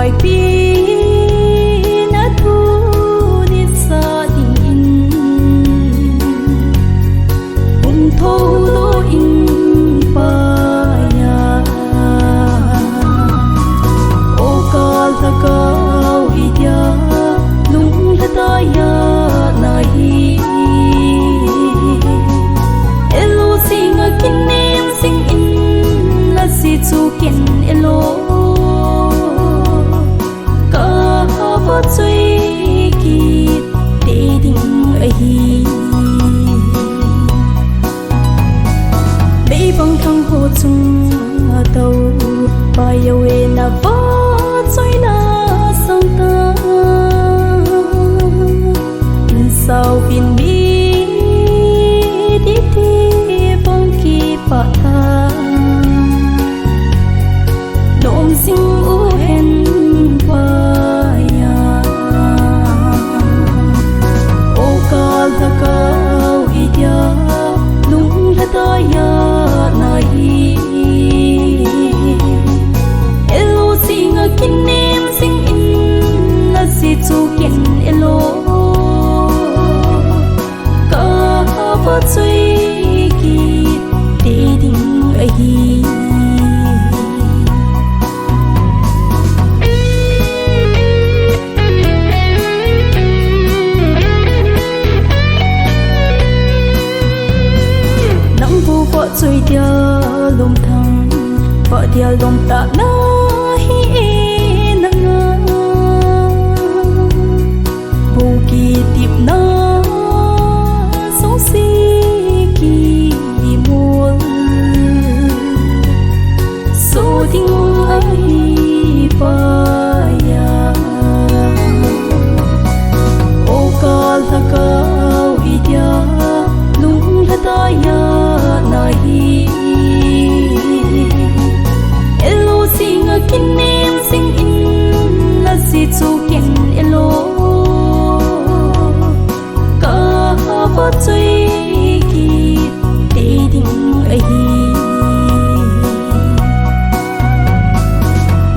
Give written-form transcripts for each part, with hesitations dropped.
bài pi na thu đi xa in cùng thâu đô in pa ya o ka la ka idya lung ta ya na hi elo singa kinem sing in la si chu ken elo chơi kịp để đình ấy bây bằng thăng hồ chung tàu bay away na vỡ chơi na sang ta sao phiền bi đi đi bằng kỳ pa ta đom sinh u hen chu ken elo ka va chui ki te ding a hi nang vu vợ chui dia lum thang vợ dia lum ta na hi tiếp na sống si kỳ muôn số tiếng ai pa ya o ka la ka idya lung ta ya na hi elo singa kinem sing in la si chu ken elo có chơi kịp để đình ấy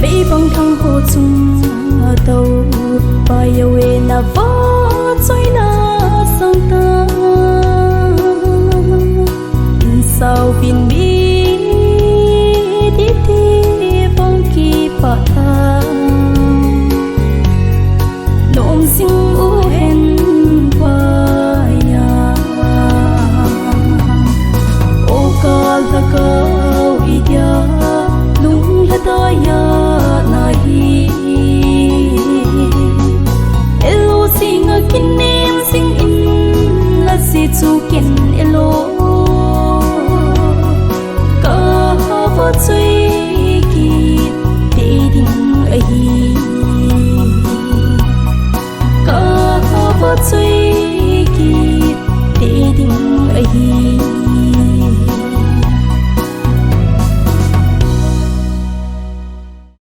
bây bằng thăng hồ chung tàu bay away na vỡ